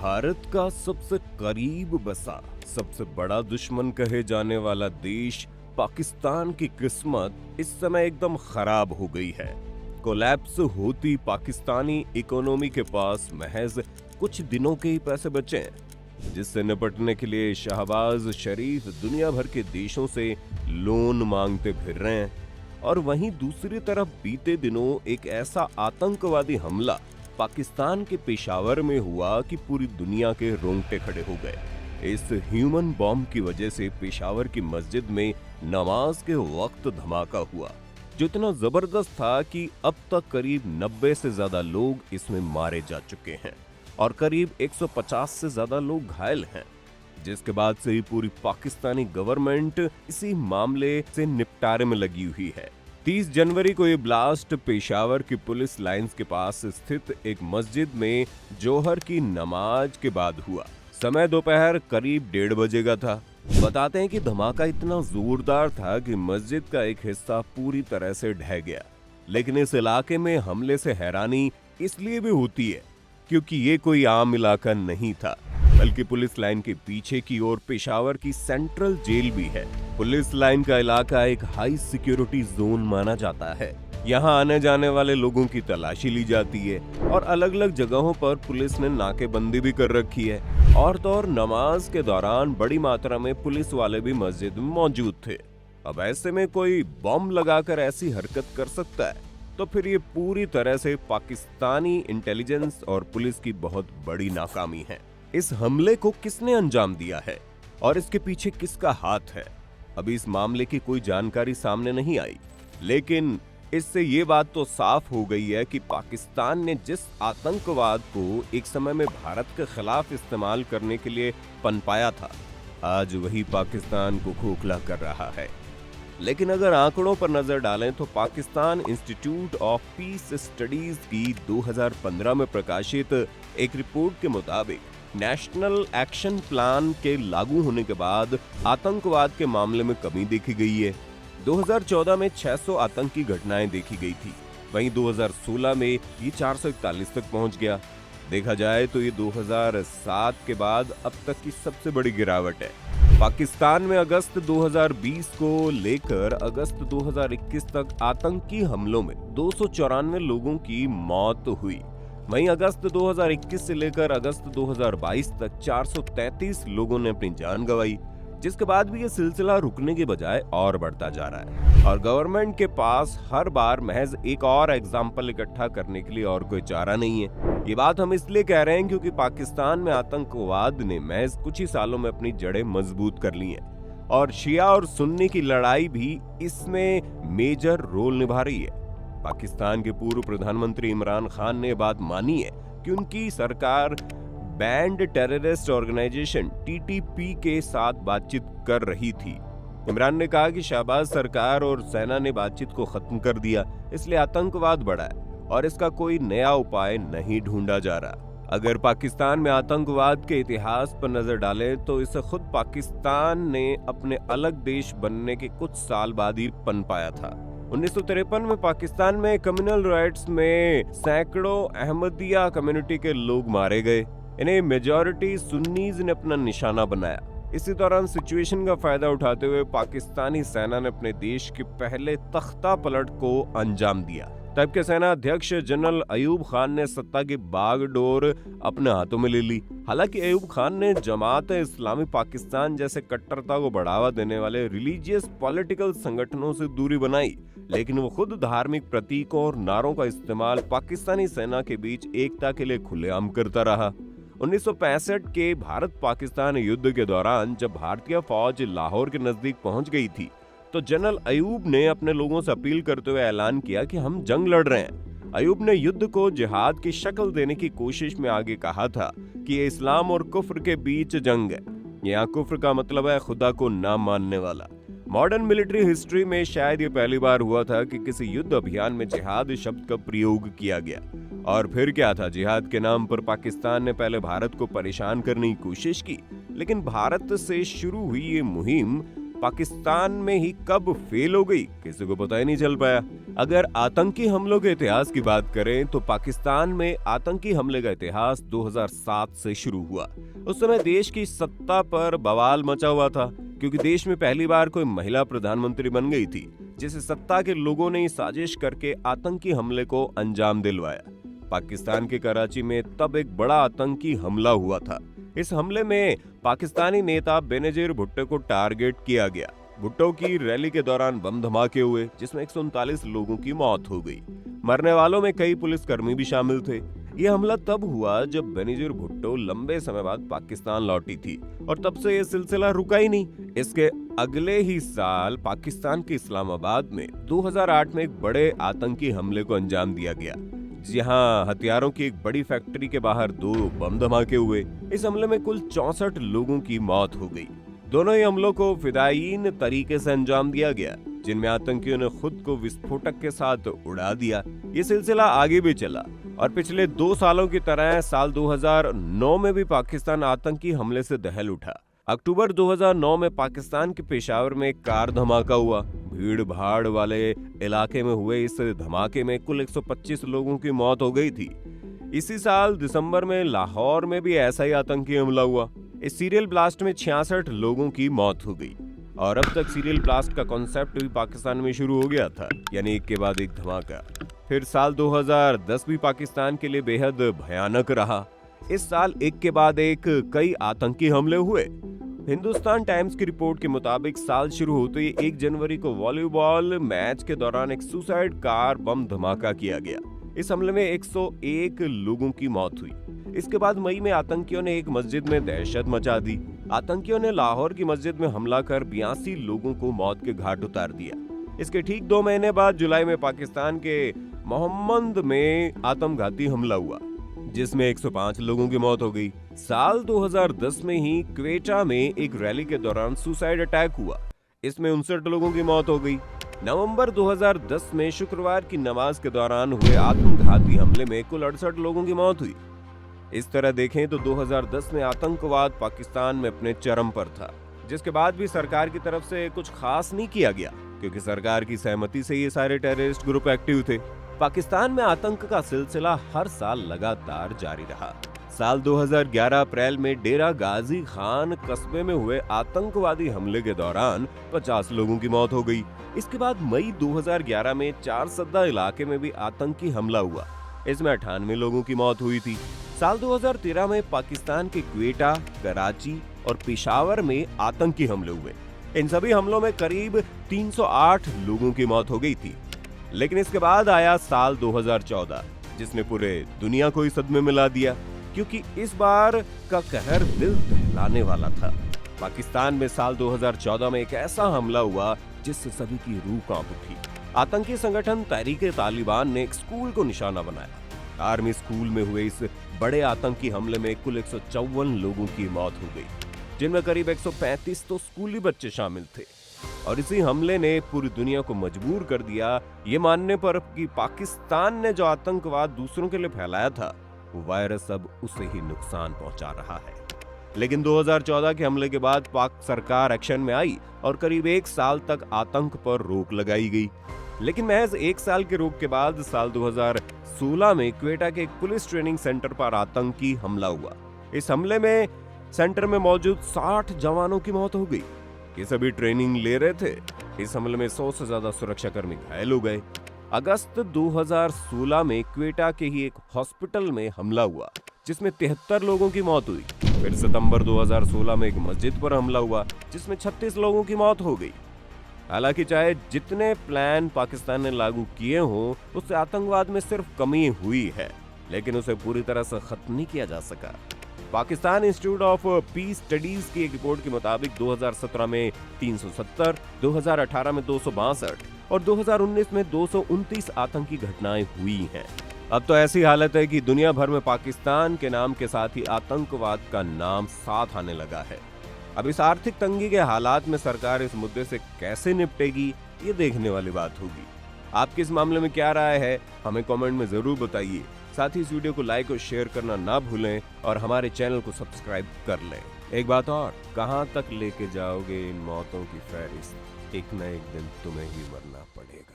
भारत का सबसे करीब बसा सबसे बड़ा दुश्मन कहे जाने वाला देश पाकिस्तान की किस्मत इस समय एकदम खराब हो गई है। कोलैप्स होती पाकिस्तानी इकोनॉमी के पास महज कुछ दिनों के ही पैसे बचे हैं, जिससे निपटने के लिए शहबाज शरीफ दुनिया भर के देशों से लोन मांगते फिर रहे हैं। और वहीं दूसरी तरफ बीते दिनों एक ऐसा आतंकवादी हमला पाकिस्तान के पेशावर में हुआ कि पूरी दुनिया के रोंगटे खड़े हो गए। इस ह्यूमन बॉम्ब की वजह से पेशावर की मस्जिद में नमाज के वक्त धमाका हुआ, जो इतना जबरदस्त था कि अब तक करीब 90 से ज्यादा लोग इसमें मारे जा चुके हैं और करीब 150 से ज्यादा लोग घायल हैं। जिसके बाद से ही पूरी पाकिस्तानी गवर्नमेंट इसी मामले से निपटारे में लगी हुई है। 30 जनवरी को ये ब्लास्ट पेशावर की पुलिस लाइंस के पास स्थित एक मस्जिद में जोहर की नमाज के बाद हुआ। समय दोपहर करीब 1:30 बजे का था। बताते हैं कि धमाका इतना जोरदार था कि मस्जिद का एक हिस्सा पूरी तरह से ढह गया। लेकिन इस इलाके में हमले से हैरानी इसलिए भी होती है क्योंकि ये कोई आम इलाका नहीं था, बल्कि पुलिस लाइन के पीछे की ओर पेशावर की सेंट्रल जेल भी है। पुलिस लाइन का इलाका एक हाई सिक्योरिटी जोन माना जाता है। यहाँ आने जाने वाले लोगों की तलाशी ली जाती है और अलग अलग जगहों पर पुलिस ने नाकेबंदी भी कर रखी है। और तो और नमाज के दौरान बड़ी मात्रा में पुलिस वाले भी मस्जिद में मौजूद थे। अब ऐसे में कोई बॉम्ब लगाकर ऐसी हरकत कर सकता है तो फिर ये पूरी तरह से पाकिस्तानी इंटेलिजेंस और पुलिस की बहुत बड़ी नाकामी है। इस हमले को किसने अंजाम दिया है और इसके पीछे किसका हाथ है, अभी इस मामले की कोई जानकारी सामने नहीं आई। लेकिन इससे ये बात तो साफ हो गई है कि पाकिस्तान ने जिस आतंकवाद को एक समय में भारत के खिलाफ इस्तेमाल करने के लिए पनपाया था, आज वही पाकिस्तान को खोखला कर रहा है। लेकिन अगर आंकड़ों पर नजर डालें तो Pakistan institute of peace studies की 2015 में प्रकाशित एक रिपोर्ट के मुताबिक नेशनल एक्शन प्लान के लागू होने के बाद आतंकवाद के मामले में कमी देखी गई है। 2014 में 600 आतंकी घटनाएं देखी गई थी, वहीं 2016 में ये 441 तक पहुंच गया। देखा जाए तो ये 2007 के बाद अब तक की सबसे बड़ी गिरावट है। पाकिस्तान में अगस्त 2020 को लेकर अगस्त 2021 तक आतंकी हमलों में 294 लोगों की मौत हुई। वहीं अगस्त 2021 से लेकर अगस्त 2022 तक 433 लोगों ने अपनी जान गंवाई, जिसके बाद भी ये सिलसिला रुकने के बजाय और बढ़ता जा रहा है। और गवर्नमेंट के पास हर बार महज एक और एग्जाम्पल इकट्ठा करने के लिए और कोई चारा नहीं है। ये बात हम इसलिए कह रहे हैं क्योंकि पाकिस्तान में आतंकवाद ने महज कुछ ही सालों में अपनी जड़ें मजबूत कर ली हैं और शिया और सुन्नी की लड़ाई भी इसमें मेजर रोल निभा रही है। पाकिस्तान के पूर्व प्रधानमंत्री इमरान खान ने बात मानी है कि उनकी सरकार बैंड टेररिस्ट ऑर्गेनाइजेशन टीटीपी के साथ बातचीत कर रही थी। इमरान ने कहा कि शहबाज सरकार और सेना ने बातचीत को खत्म कर दिया, इसलिए आतंकवाद बढ़ा है और इसका कोई नया उपाय नहीं ढूंढा जा रहा। अगर पाकिस्तान में आतंकवाद के इतिहास पर नजर डालें तो इसे खुद पाकिस्तान ने अपने अलग देश बनने के कुछ साल बाद ही पनपाया था। 1953 में पाकिस्तान में कम्युनल राइट्स में सैकड़ों अहमदिया कम्युनिटी के लोग मारे गए। इन्हें मेजॉरिटी सुन्नीज ने अपना निशाना बनाया। इसी दौरान सिचुएशन का फायदा उठाते हुए पाकिस्तानी सेना ने अपने देश के पहले तख्ता पलट को अंजाम दिया। तब के सेना अध्यक्ष जनरल अयूब खान ने सत्ता की बागडोर अपने हाथों में ले ली। हालांकि अयूब खान ने जमात इस्लामी पाकिस्तान जैसे कट्टरता को बढ़ावा देने वाले रिलीजियस पॉलिटिकल संगठनों से दूरी बनाई, लेकिन वो खुद धार्मिक प्रतीकों और नारों का इस्तेमाल पाकिस्तानी सेना के बीच एकता के लिए खुलेआम करता रहा। 1965 के भारत पाकिस्तान युद्ध के दौरान जब भारतीय फौज लाहौर के नजदीक पहुंच गई थी तो जनरल अयूब ने अपने लोगों से अपील करते हुए ऐलान किया कि हम जंग लड़ रहे हैं। अयूब ने युद्ध को जिहाद की शक्ल देने की कोशिश में आगे कहा था कि ये इस्लाम और कुफ्र के बीच जंग है। यहाँ कुफ्र का मतलब है खुदा को ना मानने वाला। मॉडर्न मिलिट्री हिस्ट्री में शायद ये पहली बार हुआ था कि किसी युद्ध अभियान में जिहाद शब्द का प्रयोग किया गया। और फिर क्या था, जिहाद के नाम पर पाकिस्तान ने पहले भारत को परेशान करने की कोशिश की, लेकिन भारत से शुरू हुई ये मुहिम पाकिस्तान में ही कब फेल हो गई किसी को पता ही नहीं चल पाया। अगर आतंकी हमलों के इतिहास की बात करें तो पाकिस्तान में आतंकी हमले का इतिहास 2007 से शुरू हुआ। उस समय देश की सत्ता पर बवाल मचा हुआ था, क्योंकि देश में पहली बार कोई महिला प्रधानमंत्री बन गई थी, जिसे सत्ता के लोगों ने साजिश करके आतंकी हमले को अंजाम दिलवाया। पाकिस्तान के कराची में तब एक बड़ा आतंकी हमला हुआ था। इस हमले में पाकिस्तानी नेता बेनजीर भुट्टो को टारगेट किया गया। भुट्टो की रैली के दौरान बम धमाके हुए, जिसमें 139 लोगों की मौत हो गई। मरने वालों में कई पुलिसकर्मी भी शामिल थे। यह हमला तब हुआ जब बेनजीर भुट्टो लंबे समय बाद पाकिस्तान लौटी थी, और तब से यह सिलसिला रुका ही नहीं। इसके अगले ही साल पाकिस्तान के इस्लामाबाद में 2008 में एक बड़े आतंकी हमले को अंजाम दिया गया, जहां हथियारों की एक बड़ी फैक्ट्री के बाहर 2 बम धमाके हुए। इस हमले में कुल 64 लोगों की मौत हो गई। दोनों ही हमलों को फिदायीन तरीके से अंजाम दिया गया, जिनमें आतंकियों ने खुद को विस्फोटक के साथ उड़ा दिया। ये सिलसिला आगे भी चला और पिछले 2 सालों की तरह साल 2009 में भी पाकिस्तान आतंकी हमले से दहल उठा। अक्टूबर 2009 में पाकिस्तान के पेशावर में एक कार धमाका हुआ। भीड़ भाड़ वाले इलाके में हुए इस धमाके में कुल 125 लोगों की मौत हो गई थी। इसी साल दिसंबर में लाहौर में भी ऐसा ही आतंकी हमला हुआ। इस सीरियल ब्लास्ट में 66 लोगों की मौत हो गई, और अब तक सीरियल ब्लास्ट का कॉन्सेप्ट भी पाकिस्तान में शुरू हो गया था, यानी एक के बाद एक धमाका। फिर साल 2010 भी पाकिस्तान के लिए बेहद भयानक रहा। इस साल एक के बाद एक कई आतंकी हमले हुए। हिंदुस्तान टाइम्स की रिपोर्ट के मुताबिक साल शुरू होते ही 1 जनवरी को वॉलीबॉल मैच के दौरान एक सुसाइड कार बम धमाका किया गया। इस हमले में 101 लोगों की मौत हुई। इसके बाद मई में आतंकियों ने एक मस्जिद में दहशत मचा दी। आतंकियों ने लाहौर की मस्जिद में हमला कर 82 लोगों को मौत के घाट उतार दिया। इसके ठीक 2 महीने बाद जुलाई में पाकिस्तान के मोहम्मद में आत्मघाती हमला हुआ, जिसमें 105 लोगों की मौत हो गई। साल 2010 में ही क्वेटा में एक रैली के दौरान सुसाइड अटैक हुआ। इसमें 59 लोगों की मौत हो गई। नवंबर 2010 में शुक्रवार की नमाज के दौरान हुए आत्मघाती हमले में कुल 68 लोगों की मौत हुई। इस तरह देखें तो 2010 में आतंकवाद पाकिस्तान में अपने चरम पर था, जिसके बाद भी सरकार की तरफ से कुछ खास नहीं किया गया, क्योंकि सरकार की सहमति से ये सारे टेररिस्ट ग्रुप एक्टिव थे। पाकिस्तान में आतंक का सिलसिला हर साल लगातार जारी रहा। साल 2011 अप्रैल में डेरा गाजी खान कस्बे में हुए आतंकवादी हमले के दौरान 50 लोगों की मौत हो गई। इसके बाद मई 2011 में चारसद्दा इलाके में भी आतंकी हमला हुआ। इसमें 98 लोगों की मौत हुई थी। साल 2013 में पाकिस्तान के क्वेटा, कराची और पेशावर में आतंकी हमले हुए। इन सभी हमलों में करीब 308 लोगों की मौत हो गई थी। लेकिन इसके बाद आया साल 2014, जिसने पूरे दुनिया को इस सदमे में ला दिया, क्योंकि इस बार का कहर दिल दहलाने वाला था। पाकिस्तान में साल 2014 में एक ऐसा हमला हुआ जिससे सभी की रूह कांप उठी। आतंकी संगठन तहरीक-ए-तालिबान ने एक स्कूल को निशाना बनाया। आर्मी स्कूल में हुए इस बड़े आतंकी हमले में कुल 154 लोगों की मौत हो गई, जिनमें करीब 135 तो स्कूली बच्चे शामिल थे। और इसी हमले ने पूरी दुनिया को मजबूर कर दिया ये मानने पर कि पाकिस्तान ने जो आतंकवाद दूसरों के लिए फैलाया था, वो वायरस अब उसे ही नुकसान पहुंचा रहा है। लेकिन 2014 के हमले के बाद पाक सरकार एक्शन में आई और करीब 1 साल तक आतंक पर रोक लगाई गई। लेकिन महज 1 साल के रोक के बाद साल 2016 में क्वेटा के एक पुलिस ट्रेनिंग सेंटर पर आतंकी हमला हुआ। इस हमले में सेंटर में मौजूद 60 जवानों की मौत हो गई। ये सभी ट्रेनिंग ले रहे थे। इस हमले में 100 से ज्यादा सुरक्षाकर्मी घायल हो गए। अगस्त 2016 में क्वेटा के ही एक हॉस्पिटल में हमला हुआ, जिसमें 73 लोगों की मौत हुई। फिर सितंबर 2016 में एक मस्जिद पर हमला हुआ, जिसमें 36 लोगों की मौत हो गई। हालांकि चाहे जितने प्लान पाकिस्तान ने लागू किए हों, उससे आतंकवाद में सिर्फ कमी हुई है, लेकिन उसे पूरी तरह से खत्म नहीं किया जा सका। Pakistan institute of peace studies की एक रिपोर्ट के मुताबिक 2017 में 370, 2018 में 262 और 2019 में 229 आतंकी घटनाएं हुई हैं। अब तो ऐसी हालत है कि दुनिया भर में पाकिस्तान के नाम के साथ ही आतंकवाद का नाम साथ आने लगा है। अब इस आर्थिक तंगी के हालात में सरकार इस मुद्दे से कैसे निपटेगी, ये देखने वाली बात होगी। आपकी इस मामले में क्या राय है, हमें कमेंट में जरूर बताइए। साथ ही इस वीडियो को लाइक और शेयर करना ना भूलें और हमारे चैनल को सब्सक्राइब कर लें। एक बात और, कहां तक लेके जाओगे इन मौतों की फहरिस्त, एक न एक दिन तुम्हें ही मरना पड़ेगा।